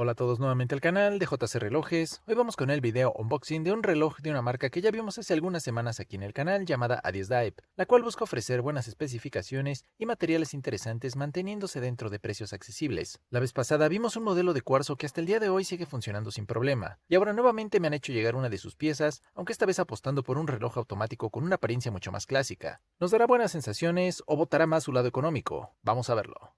Hola a todos nuevamente al canal de JC Relojes. Hoy vamos con el video unboxing de un reloj de una marca que ya vimos hace algunas semanas aquí en el canal llamada Adidas Dive, la cual busca ofrecer buenas especificaciones y materiales interesantes manteniéndose dentro de precios accesibles. La vez pasada vimos un modelo de cuarzo que hasta el día de hoy sigue funcionando sin problema, y ahora nuevamente me han hecho llegar una de sus piezas, aunque esta vez apostando por un reloj automático con una apariencia mucho más clásica. ¿Nos dará buenas sensaciones o botará más su lado económico? Vamos a verlo.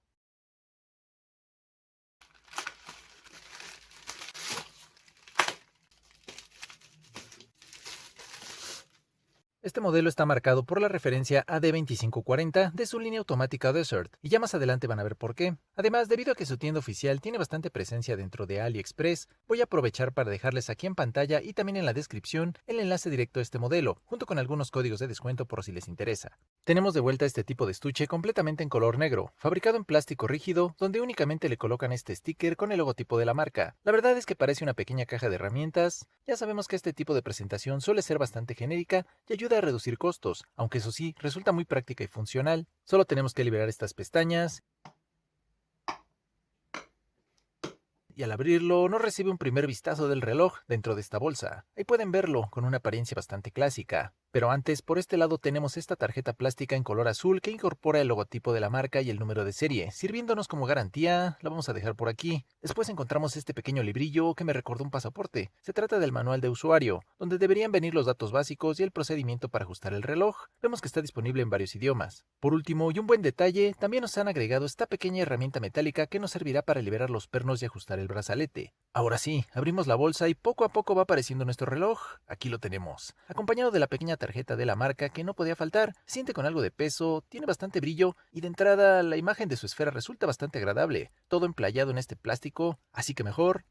Este modelo está marcado por la referencia AD2540 de su línea automática Desert, y ya más adelante van a ver por qué. Además, debido a que su tienda oficial tiene bastante presencia dentro de AliExpress, voy a aprovechar para dejarles aquí en pantalla y también en la descripción el enlace directo a este modelo, junto con algunos códigos de descuento por si les interesa. Tenemos de vuelta este tipo de estuche completamente en color negro, fabricado en plástico rígido, donde únicamente le colocan este sticker con el logotipo de la marca. La verdad es que parece una pequeña caja de herramientas. Ya sabemos que este tipo de presentación suele ser bastante genérica y ayuda a reducir costos, aunque eso sí, resulta muy práctica y funcional. Solo tenemos que liberar estas pestañas y al abrirlo nos recibe un primer vistazo del reloj dentro de esta bolsa. Ahí pueden verlo con una apariencia bastante clásica. Pero antes, por este lado tenemos esta tarjeta plástica en color azul que incorpora el logotipo de la marca y el número de serie, sirviéndonos como garantía. La vamos a dejar por aquí. Después encontramos este pequeño librillo que me recordó un pasaporte. Se trata del manual de usuario, donde deberían venir los datos básicos y el procedimiento para ajustar el reloj. Vemos que está disponible en varios idiomas. Por último, y un buen detalle, también nos han agregado esta pequeña herramienta metálica que nos servirá para liberar los pernos y ajustar el brazalete. Ahora sí, abrimos la bolsa y poco a poco va apareciendo nuestro reloj. Aquí lo tenemos, acompañado de la pequeña tarjeta de la marca que no podía faltar. Se siente con algo de peso, tiene bastante brillo y de entrada la imagen de su esfera resulta bastante agradable, todo emplayado en este plástico, así que mejor.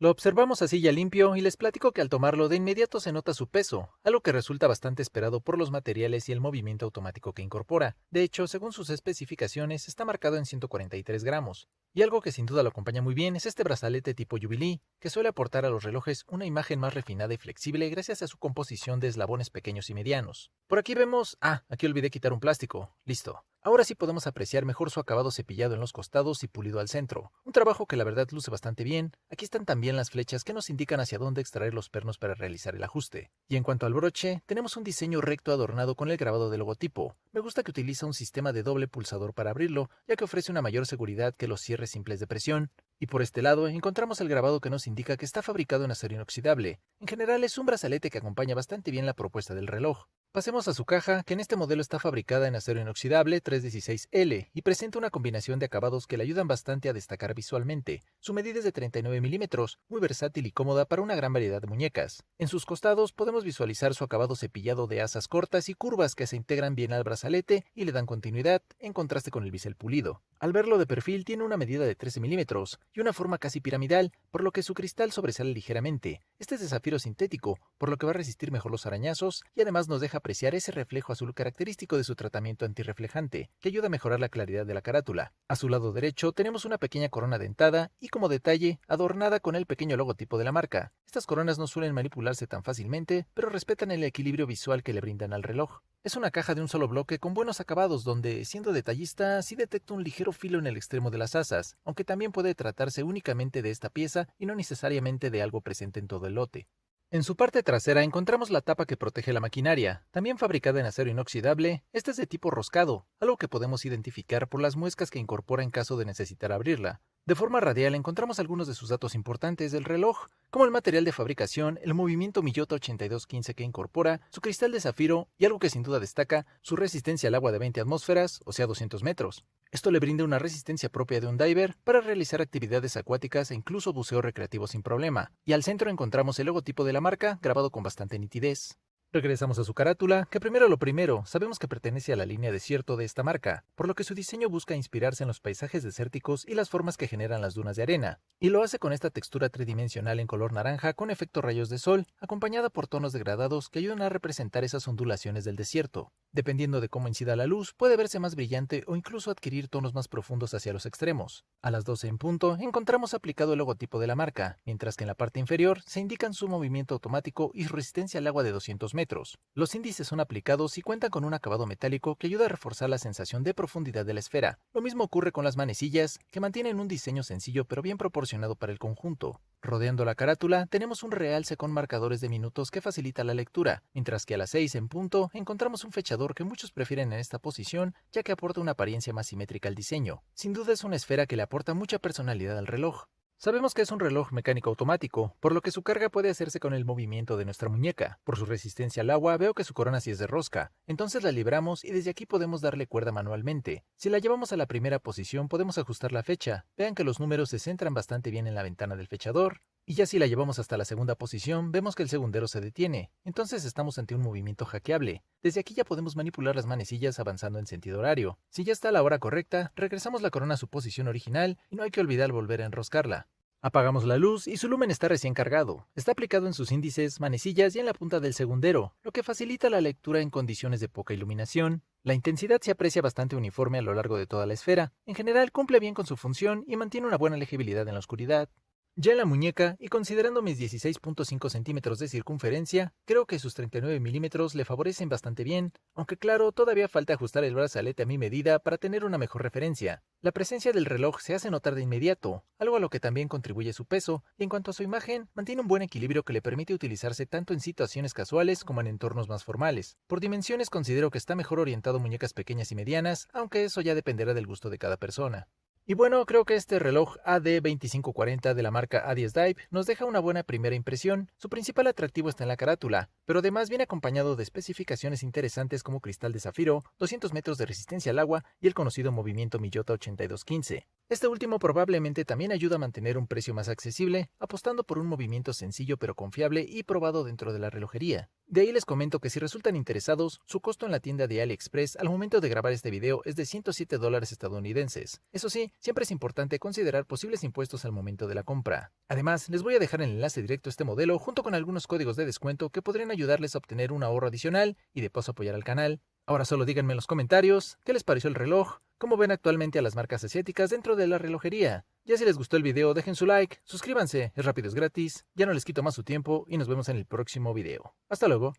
Lo observamos así ya limpio y les platico que al tomarlo de inmediato se nota su peso, algo que resulta bastante esperado por los materiales y el movimiento automático que incorpora. De hecho, según sus especificaciones, está marcado en 143 gramos. Y algo que sin duda lo acompaña muy bien es este brazalete tipo Jubilee, que suele aportar a los relojes una imagen más refinada y flexible gracias a su composición de eslabones pequeños y medianos. Por aquí vemos... aquí olvidé quitar un plástico. Listo. Ahora sí podemos apreciar mejor su acabado cepillado en los costados y pulido al centro. Un trabajo que la verdad luce bastante bien. Aquí están también las flechas que nos indican hacia dónde extraer los pernos para realizar el ajuste. Y en cuanto al broche, tenemos un diseño recto adornado con el grabado del logotipo. Me gusta que utiliza un sistema de doble pulsador para abrirlo, ya que ofrece una mayor seguridad que los cierres simples de presión. Y por este lado encontramos el grabado que nos indica que está fabricado en acero inoxidable. En general es un brazalete que acompaña bastante bien la propuesta del reloj. Pasemos a su caja, que en este modelo está fabricada en acero inoxidable 316L y presenta una combinación de acabados que le ayudan bastante a destacar visualmente. Su medida es de 39 milímetros, muy versátil y cómoda para una gran variedad de muñecas. En sus costados podemos visualizar su acabado cepillado de asas cortas y curvas que se integran bien al brazalete y le dan continuidad, en contraste con el bisel pulido. Al verlo de perfil tiene una medida de 13 milímetros y una forma casi piramidal, por lo que su cristal sobresale ligeramente. Este es de zafiro sintético, por lo que va a resistir mejor los arañazos y además nos deja apreciar ese reflejo azul característico de su tratamiento antirreflejante, que ayuda a mejorar la claridad de la carátula. A su lado derecho tenemos una pequeña corona dentada y como detalle, adornada con el pequeño logotipo de la marca. Estas coronas no suelen manipularse tan fácilmente, pero respetan el equilibrio visual que le brindan al reloj. Es una caja de un solo bloque con buenos acabados donde, siendo detallista, sí detecto un ligero filo en el extremo de las asas, aunque también puede tratarse únicamente de esta pieza y no necesariamente de algo presente en todo el lote. En su parte trasera encontramos la tapa que protege la maquinaria, también fabricada en acero inoxidable. Esta es de tipo roscado, algo que podemos identificar por las muescas que incorpora en caso de necesitar abrirla. De forma radial encontramos algunos de sus datos importantes del reloj, como el material de fabricación, el movimiento Miyota 8215 que incorpora, su cristal de zafiro y algo que sin duda destaca, su resistencia al agua de 20 atmósferas, o sea 200 metros. Esto le brinda una resistencia propia de un diver para realizar actividades acuáticas e incluso buceo recreativo sin problema. Y al centro encontramos el logotipo de la marca grabado con bastante nitidez. Regresamos a su carátula, que primero lo primero, sabemos que pertenece a la línea desierto de esta marca, por lo que su diseño busca inspirarse en los paisajes desérticos y las formas que generan las dunas de arena, y lo hace con esta textura tridimensional en color naranja con efecto rayos de sol, acompañada por tonos degradados que ayudan a representar esas ondulaciones del desierto. Dependiendo de cómo incida la luz, puede verse más brillante o incluso adquirir tonos más profundos hacia los extremos. A las 12 en punto, encontramos aplicado el logotipo de la marca, mientras que en la parte inferior se indican su movimiento automático y su resistencia al agua de 200 metros. metros. Los índices son aplicados y cuentan con un acabado metálico que ayuda a reforzar la sensación de profundidad de la esfera. Lo mismo ocurre con las manecillas, que mantienen un diseño sencillo pero bien proporcionado para el conjunto. Rodeando la carátula tenemos un realce con marcadores de minutos que facilita la lectura, mientras que a las 6 en punto encontramos un fechador que muchos prefieren en esta posición ya que aporta una apariencia más simétrica al diseño. Sin duda es una esfera que le aporta mucha personalidad al reloj. Sabemos que es un reloj mecánico automático, por lo que su carga puede hacerse con el movimiento de nuestra muñeca. Por su resistencia al agua veo que su corona sí es de rosca, entonces la libramos y desde aquí podemos darle cuerda manualmente. Si la llevamos a la primera posición podemos ajustar la fecha, vean que los números se centran bastante bien en la ventana del fechador, y ya si la llevamos hasta la segunda posición vemos que el segundero se detiene, entonces estamos ante un movimiento hackeable. Desde aquí ya podemos manipular las manecillas avanzando en sentido horario. Si ya está a la hora correcta, regresamos la corona a su posición original y no hay que olvidar volver a enroscarla. Apagamos la luz y su lumen está recién cargado. Está aplicado en sus índices, manecillas y en la punta del segundero, lo que facilita la lectura en condiciones de poca iluminación. La intensidad se aprecia bastante uniforme a lo largo de toda la esfera. En general cumple bien con su función y mantiene una buena legibilidad en la oscuridad. Ya en la muñeca, y considerando mis 16.5 centímetros de circunferencia, creo que sus 39 milímetros le favorecen bastante bien, aunque claro, todavía falta ajustar el brazalete a mi medida para tener una mejor referencia. La presencia del reloj se hace notar de inmediato, algo a lo que también contribuye su peso, y en cuanto a su imagen, mantiene un buen equilibrio que le permite utilizarse tanto en situaciones casuales como en entornos más formales. Por dimensiones considero que está mejor orientado a muñecas pequeñas y medianas, aunque eso ya dependerá del gusto de cada persona. Y bueno, creo que este reloj AD2540 de la marca A10 Dive nos deja una buena primera impresión. Su principal atractivo está en la carátula, pero además viene acompañado de especificaciones interesantes como cristal de zafiro, 200 metros de resistencia al agua y el conocido movimiento Miyota 8215. Este último probablemente también ayuda a mantener un precio más accesible, apostando por un movimiento sencillo pero confiable y probado dentro de la relojería. De ahí les comento que si resultan interesados, su costo en la tienda de AliExpress al momento de grabar este video es de $107 estadounidenses. Eso sí, siempre es importante considerar posibles impuestos al momento de la compra. Además, les voy a dejar el enlace directo a este modelo junto con algunos códigos de descuento que podrían ayudarles a obtener un ahorro adicional y de paso apoyar al canal. Ahora solo díganme en los comentarios qué les pareció el reloj, cómo ven actualmente a las marcas asiáticas dentro de la relojería. Ya si les gustó el video dejen su like, suscríbanse, es rápido, es gratis, ya no les quito más su tiempo y nos vemos en el próximo video. Hasta luego.